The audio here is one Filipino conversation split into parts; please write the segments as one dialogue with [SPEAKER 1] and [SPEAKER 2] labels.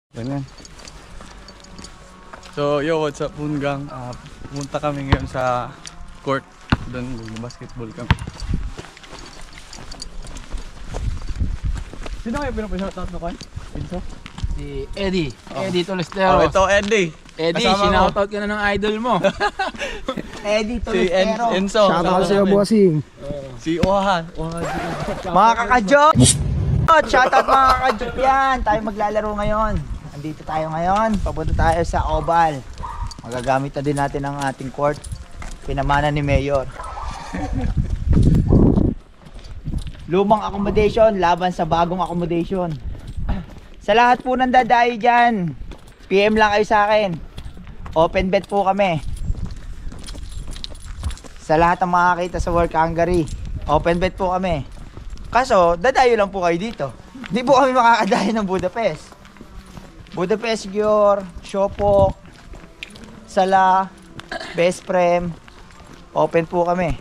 [SPEAKER 1] Ganyan. So yo, what's up Bungang? Pumunta kami ngayon sa court. Doon basketball kami. Sino kayo pinapashoutout mo kayo? Pinso?
[SPEAKER 2] Si Eddie. Eddie Tolestero.
[SPEAKER 1] Ito Eddie.
[SPEAKER 2] Eddie, sinoutout ka na ng idol mo.
[SPEAKER 3] Eddie
[SPEAKER 1] Si
[SPEAKER 3] Tolestero.
[SPEAKER 1] Enzo.
[SPEAKER 4] Shoutout sa'yo, bossing.
[SPEAKER 1] Si Oha.
[SPEAKER 3] Mga kakajot! Shoutout mga kakajot yan! Tayo maglalaro ngayon. Andito tayo ngayon. Papunta tayo sa Oval. Magagamit na din natin ang ating court. Pinamana ni Mayor. Lumang accommodation laban sa bagong accommodation. Sa lahat po ng dadayo dyan, PM lang kayo sa akin. Open bet po kami. Sa lahat ng makakita sa Work Hungary, open bet po kami. Kaso, dadayo lang po kayo dito. Hindi po kami makakadayo ng Budapest. Budapest Gior, Shopok, Sala, Best Prem, open po kami.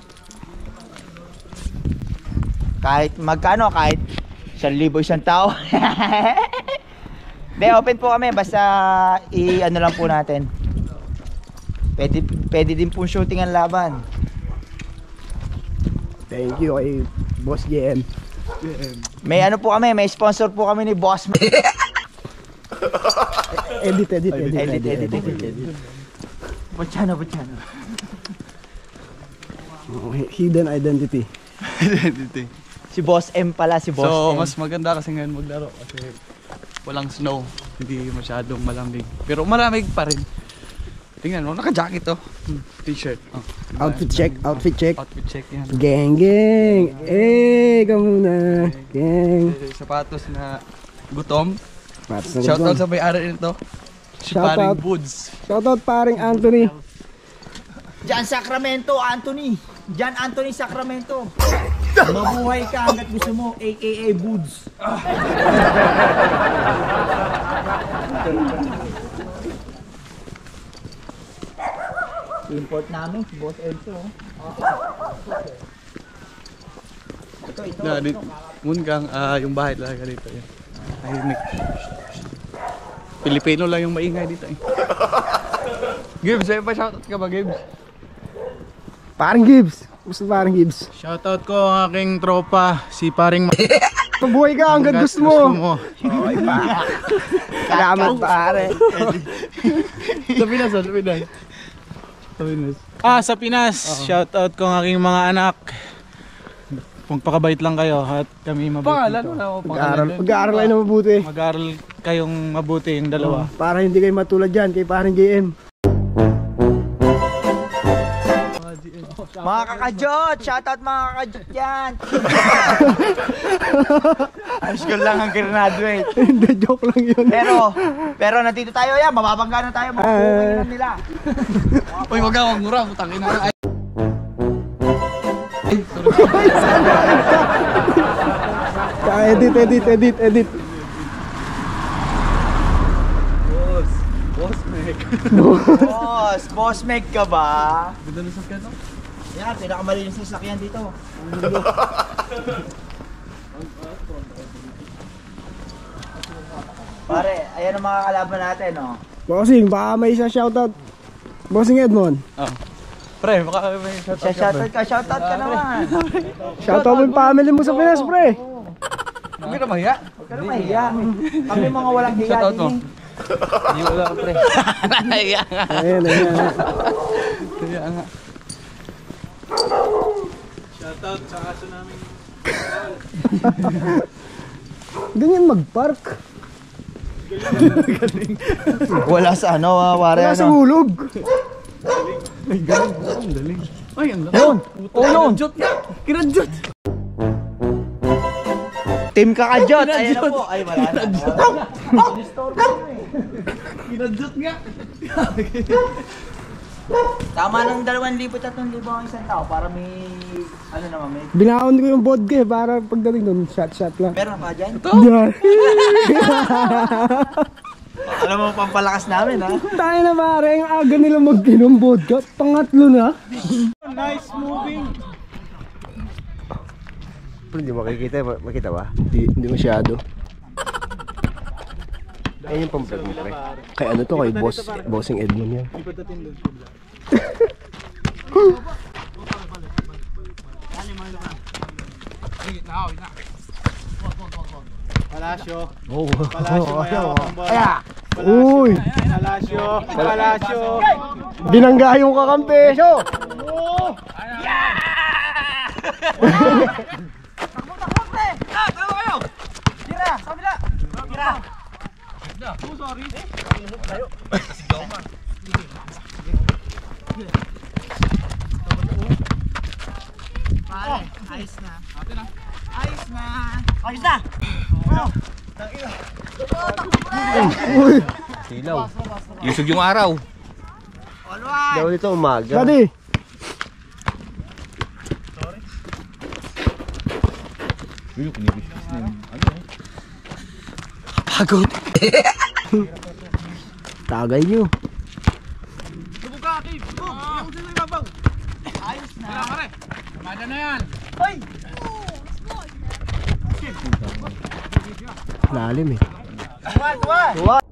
[SPEAKER 3] Kahit magkano, kahit 1,000 isang tao. De, open po kami, basta i-ano lang po natin. Pwede din po shooting ang laban.
[SPEAKER 4] Thank you kay Boss JM.
[SPEAKER 3] May ano po kami, may sponsor po kami ni Boss.
[SPEAKER 4] Edit.
[SPEAKER 3] Butchano.
[SPEAKER 4] Hidden identity.
[SPEAKER 3] Si Boss M pala, si Boss
[SPEAKER 1] So
[SPEAKER 3] M.
[SPEAKER 1] mas maganda kasi ngayon maglaro kasi walang snow. Hindi masyadong malamig. Pero malamig pa rin. Tingnan mo, naka-jacket to. T-shirt. Oh,
[SPEAKER 4] Outfit check.
[SPEAKER 1] Outfit check yan.
[SPEAKER 4] Gang. Ikaw muna. Gang.
[SPEAKER 1] Sapatos na gutom.
[SPEAKER 4] Shoutout
[SPEAKER 1] Shoutout sa may-ari nito. Si
[SPEAKER 4] Shoutout.
[SPEAKER 1] Paring Boods.
[SPEAKER 4] Shoutout paring Anthony.
[SPEAKER 3] Diyan Sacramento, Anthony. Diyan Anthony Sacramento. Mabuhay ka hanggat gusto mo, aka Boods. Import namin, si Boss Enzo. Ito.
[SPEAKER 1] Mungang, yung bahay talaga dito. Yan. Tahimik. Pilipino lang yung maingay dito eh. Gibbs, ay pa shoutout ka ba Gibbs?
[SPEAKER 4] Paring Gibbs. Gusto paring Gibbs.
[SPEAKER 2] Shoutout ko ang aking tropa, si paring
[SPEAKER 4] Mabuhay ka hanggat gusto mo. Salamat pare.
[SPEAKER 1] Sa Pinas, sa Pinas.
[SPEAKER 2] Sa Pinas, shoutout ko ang aking mga anak. Magpakabait lang kayo at kami mabuti.
[SPEAKER 1] Pangalan mo na ako.
[SPEAKER 4] Mag-aaral kayo na mabuti.
[SPEAKER 2] Mag-aaral kayong mabuti yung dalawa.
[SPEAKER 4] Para hindi kayo matulad dyan kay paring JM.
[SPEAKER 3] Mga kakajot, shoutout mga kakajot yan. High school lang ang graduate.
[SPEAKER 4] Hindi, joke lang yun.
[SPEAKER 3] Pero nandito tayo yan, mababangga na tayo, mabuhay na nila.
[SPEAKER 1] Uy, wag ka, wag mura, putangin na.
[SPEAKER 4] Edit.
[SPEAKER 3] Boss Meg ka ba?
[SPEAKER 1] Ganda na sa kano?
[SPEAKER 3] Yan, pinakamalinis na sasakyan dito. Pare, ayan ang mga kalaban natin, oh.
[SPEAKER 4] Bossing, baka may isa shoutout. Bossing Edmond.
[SPEAKER 1] Oh. Pre, baka may shoutout ka.
[SPEAKER 3] Shoutout ka naman.
[SPEAKER 4] Shoutout mo yung family mo sa Pinas, pre.
[SPEAKER 1] Huwag ka na mahiya.
[SPEAKER 3] Huwag ka na mahiya. Kami mga walang hiya
[SPEAKER 1] Shoutout mo.
[SPEAKER 3] din eh.
[SPEAKER 1] Hindi wala ka pre.
[SPEAKER 4] Ayan.
[SPEAKER 1] Kaya nga.
[SPEAKER 2] Shoutout sa kaso namin.
[SPEAKER 4] Ganyan mag-park.
[SPEAKER 3] Wala sa ano, pare.
[SPEAKER 4] Wala sa hulog.
[SPEAKER 1] Ay, galing. Ay, ang galing.
[SPEAKER 3] Yun! Yun!
[SPEAKER 1] Kinadjot!
[SPEAKER 3] Team kakajot! Ayan na po! Ay, wala na.
[SPEAKER 1] Kinadjot nga!
[SPEAKER 3] Tama ng 2,000 at 3,000 ang isang tao para may, ano naman, may...
[SPEAKER 4] Binaon ko yung vodka para pagdating doon, shot lang.
[SPEAKER 3] Meron ka dyan?
[SPEAKER 4] Yan.
[SPEAKER 3] Alam mo, pampalakas namin, ha?
[SPEAKER 4] Tayo na pare, ang aga nila mag-inom vodka. Pangatlo na.
[SPEAKER 2] Nice moving.
[SPEAKER 4] Pero hindi makikita ba? Hindi masyado. Ayun yung pang-vlog mo, pre. Kay ano to, kay Bossing Edmond yan.
[SPEAKER 2] Palasyo.
[SPEAKER 4] Oh,
[SPEAKER 2] Palasyo, mayawang bola.
[SPEAKER 4] Uy!
[SPEAKER 2] Palasyo. Palasyo.
[SPEAKER 4] Binangga yung kakampi!
[SPEAKER 5] Yusog yung araw.
[SPEAKER 4] Daw dito umaga. Daddy! Pagod! Tagay nyo. Lalim eh.
[SPEAKER 3] Tuwa!